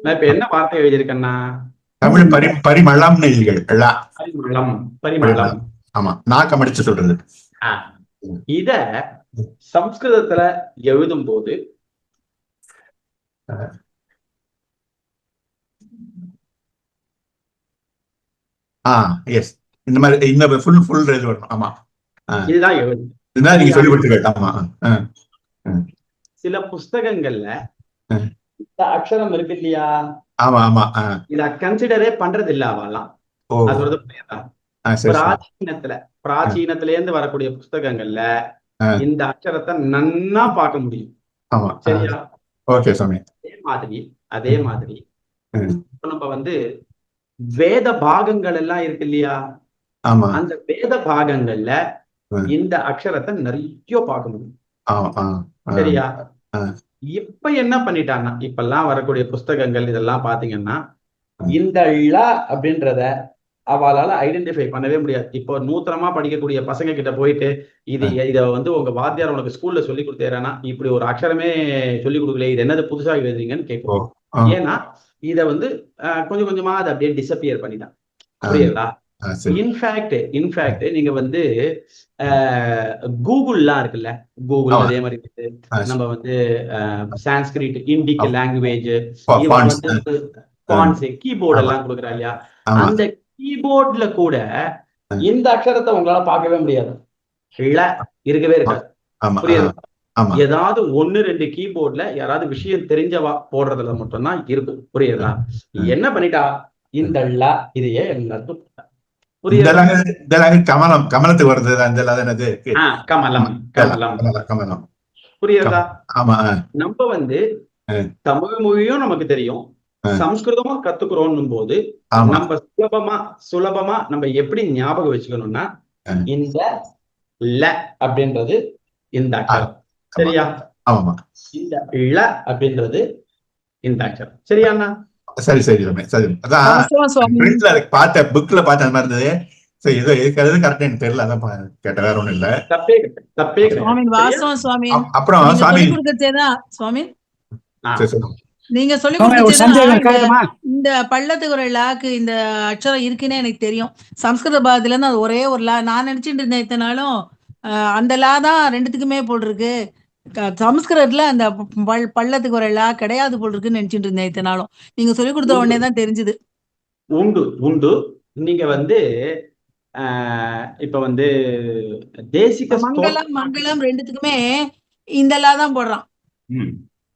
நான் இப்ப என்ன வார்த்தை எழுதியிருக்கேன்னா தமிழ் பரிமளம்னு எழுதிகள். பரிமளம். பரிமளம். பரிமளம். ஆமா, நாக்க மடிச்சு சொல்றது. இத சம்ஸ்கிருதத்துல எழுதும் போது எஸ், இந்த மாதிரி இந்த ஃபுல் இது வரணும். ஆமா, இதுதான் எழுது. இதுதான் நீங்க சொல்லி கொடுத்துருக்க. ஆமா. சில புஸ்தகங்கள்ல இந்த அக்ஷரம் இருக்கு இல்லையா? ஆமா ஆமா. இத கன்சிடரே பண்றது இல்ல அவெல்லாம். அது பிராச்சீனத்துல இருந்து வரக்கூடிய புஸ்தகங்கள்ல இந்த அக்ஷரத்தை நன்னா பார்க்க முடியும். சரியா? ஓகே சாமி. அதே மாதிரி நம்ம வந்து வேத பாகங்கள் எல்லாம் இருக்கு இல்லையா? அந்த வேத பாகங்கள்ல இந்த அக்ஷரத்தை நிறைய பார்க்க முடியும். சரியா? இப்ப என்ன பண்ணிட்டான்னா, இப்பெல்லாம் வரக்கூடிய புஸ்தகங்கள் இதெல்லாம் பாத்தீங்கன்னா இந்த ழ அப்படின்றத அவளால ஐடென்டிஃபை பண்ணவே முடியாது. இப்போ நூத்தனமா படிக்கக்கூடிய பசங்க கிட்ட போயிட்டு இத வந்து உங்க வாத்தியார் உனக்கு ஸ்கூல்ல சொல்லி கொடுத்தாருன்னா, இப்படி ஒரு அக்ஷரமே சொல்லி கொடுக்கல, இது என்னது புதுசா எழுதுறீங்கன்னு கேட்கும். ஏன்னா இத வந்து கொஞ்சம் கொஞ்சமா அதை அப்படியே டிசப்பியர் பண்ணிட்டான். புரியுதா? இன்ஃபேக்ட் நீங்க வந்து கூகுள்லாம் இருக்குல்ல, கூகுள் அதே மாதிரி நம்ம வந்து சான்ஸ்கிரிட், இண்டிக் லாங்குவேஜ், இவங்க வந்து பான்ஸ் கீபோர்ட் எல்லாம் கொடுக்குறா இல்லையா? அந்த கீபோர்ட்ல கூட இந்த அக்ஷரத்தை உங்களால பார்க்கவே முடியாது. இருக்கவே இருக்காது. புரியுது? ஏதாவது 1-2 கீபோர்ட்ல யாராவது விஷயம் தெரிஞ்சவா போடுறதுல மட்டும்தான் இருக்கும். புரியுதா? என்ன பண்ணிட்டா இந்த ல இதையே எல்லாருக்கும் கமலத்துக்கு வருது. கமலம் கமலம் கமலம். புரியுதா? நம்ம வந்து தமிழ் மொழியும் நமக்கு தெரியும், சம்ஸ்கிருதமும் கத்துக்கிறோம் போது நம்ம சுலபமா நம்ம எப்படி ஞாபகம் வச்சுக்கணும்னா, இந்த ல அப்படின்றது இந்த அக்ஷரம். சரியா? இந்த ல அப்படின்றது இந்த அக்ஷரம். சரியாண்ணா? சரி சரி சரி. அதான் பார்த்த புக்ல பார்த்த மாதிரி இருந்தது. ஏதோ இருக்கிறது கரெக்டா எனக்கு தெரியல, அதான் கேட்ட, வேற ஒண்ணும் இல்ல. தப்பே அப்புறம் சுவாமி நீங்க சொல்லி கொடுத்தா இந்த பள்ளத்துக்கு ஒரு லாக்கு இந்த அக்ஷரம் இருக்குன்னே எனக்கு தெரியும். சம்ஸ்கிருத பாகத்துல இருந்து அது ஒரே ஒரு லா நான் நினைச்சிட்டு இருந்தேன் இத்தனாலும். அந்த லா தான் ரெண்டுத்துக்குமே போல் இருக்கு. சம்ஸ்கிருதத்துல அந்த பள்ளத்துக்கு ஒரு லா கிடையாது போல் இருக்குன்னு நினைச்சிட்டு இருந்தேன் இத்தனாலும். நீங்க சொல்லி கொடுத்த உடனே தான் தெரிஞ்சது. உண்டு. நீங்க வந்து இப்ப வந்து தேசிக மங்களம் ரெண்டுத்துக்குமே இந்த லா தான் போடுறான்.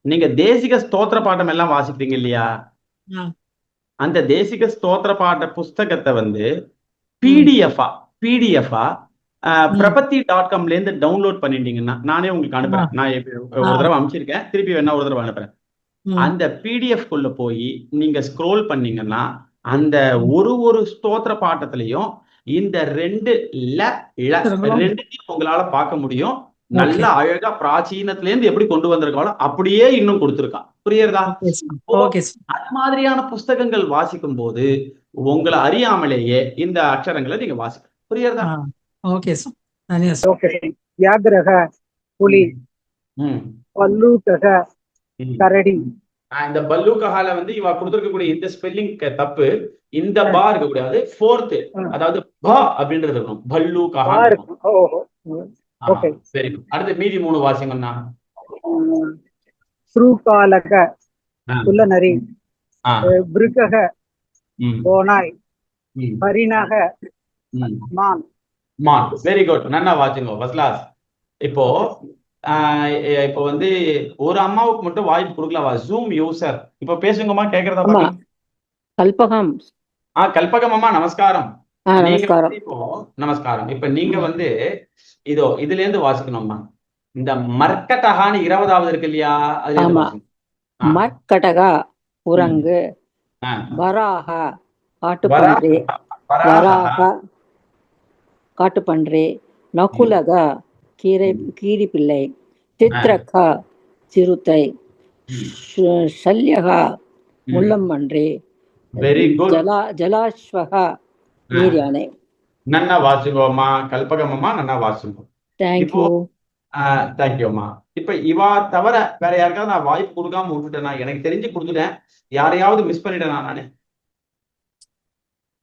நீங்க தேசிக ஸ்தோத்திர பாட்டம் எல்லாம் வாசிப்பீங்க இல்லையா? அந்த தேசிக ஸ்தோத்திர பாட்ட புஸ்தகத்தை வந்து பிடிஎஃபா பிரபத்தி.comல இருந்து டவுன்லோட் பண்ணிட்டீங்கன்னா, நானே உங்களுக்கு அனுப்புறேன். நான் ஒரு தடவை அனுப்பிச்சிருக்கேன், திருப்பி வேணா ஒரு தடவை அனுப்புறேன். அந்த பிடிஎஃப் குள்ள போய் நீங்க ஸ்க்ரோல் பண்ணீங்கன்னா, அந்த ஒரு ஸ்தோத்திர பாட்டத்திலையும் இந்த ரெண்டுத்தையும் உங்களால பார்க்க முடியும். நல்ல அழகா பிராச்சீனத்துல இருந்து எப்படி கொண்டு வந்திருக்காங்களோ அப்படியே இன்னும் கொடுத்திருக்கான். புரியுறதா? அது மாதிரியான புஸ்தகங்கள் வாசிக்கும் போது உங்களை அறியாமலேயே இந்த அக்ஷரங்களை நீங்க வாசிக்க. புரியுறதா? புலி, பல்லூகக கரடி. இந்த பல்லூகஹால வந்து இவ கொடுத்திருக்கக்கூடிய இந்த ஸ்பெல்லிங் தப்பு. இந்த பா இருக்க கூடாது, ஃபோர்த், அதாவது ப அப்படின்றது இருக்கணும். பல்லூகஹா. சரி, அடுத்து மீதி 3 வாசிங்கன்னா. ஸ்ரூகாலக குலநரி, பிருகக ஓநாய், பரிணக மான். வெரி குட், நன்னா வாசிங்க. First class. இப்போ வந்து ஒரு அம்மாவுக்கு மட்டும் வாய்ப்பு கொடுக்கலாமா? ஜூம் யூசர் இப்ப பேசுங்கம்மா, கேக்குறதா பாக்கலாம். கல்பகம். கல்பகம் அம்மா நமஸ்காரம். நமஸ்காரம். இப்ப நீங்க வந்து இதுல இருந்து வாசிக்கணும்மா. இந்த மர்க்கடகான்னு 20வது இருக்கு இல்லையா? மர்க்கடகா குரங்கு, வராக காட்டுப்பன்றி, வராக காட்டுப்பன்றி, நகுலகா கீரி பிள்ளை, சித்ரகா சிறுத்தை, ஷல்யகா முள்ளம்பன்றி, ஜலாஸ்வகா நீர் யானை. நன்னா வாசிங்கோம்மா. கல்பகம்மா நன்னா வாசிங்கோ. தேங்க்யூ. தேங்க்யூம்மா. இப்ப இவா தவிர வேற யாருக்காவது நான் வாய்ப்பு கொடுக்காம விட்டுட்டேன்னா, எனக்கு தெரிஞ்சு கொடுத்துட்டேன். யாரையாவது மிஸ் பண்ணிட்டேனா நானு?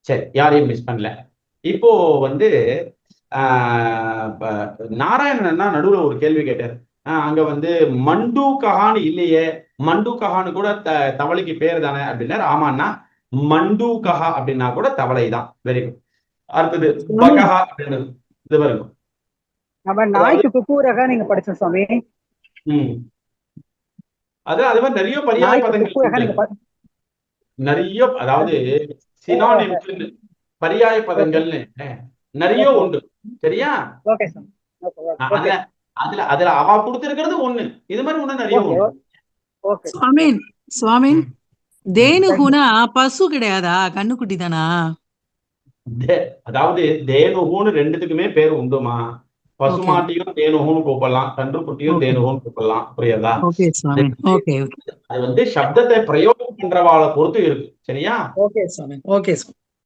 சரி, யாரையும் மிஸ் பண்ணல. இப்போ வந்து நாராயணன்னா நடுவுல ஒரு கேள்வி கேட்டார். அங்க வந்து மண்டு கஹான்னு இல்லையே, மண்டு கஹான்னு கூட தவளைக்கு பேர் தானே அப்படின்னாரு. ஆமாண்ணா, மண்டு கஹா அப்படின்னா கூட தவளை தான். Very good. அடுத்தது பகஹா அப்படின்னு இது வரும். நாய்க்கு குக்கூரக நீங்க படிச்ச சுவாமி. அது மாதிரி நிறைய பரியாய பதங்கள், நிறைய, அதாவது சினானிம்ஸ் பரியாய பதங்கள்னு நிறைய உண்டு. சரியா? அதுல அதுல அதுல அவ கொடுத்திருக்கிறது ஒண்ணு, இது மாதிரி ஒண்ணு நிறைய உண்டு. சுவாமி தேனுகுனா பசு கிடையாதா, கண்ணுக்குட்டி தானா? அதாவது தேனுகுன்னு ரெண்டுத்துக்குமே பேர் உண்டுமா. பசுமாட்டியும் தேனுகுன்னு கூப்பிடலாம், கன்றுக்குட்டியும் தேனுகுன்னு கூப்பிடலாம். புரியுதா? அது வந்து சப்தத்தை பிரயோகம் பண்றவாளை பொறுத்து இருக்கு. சரியா? ஓகே சாமி.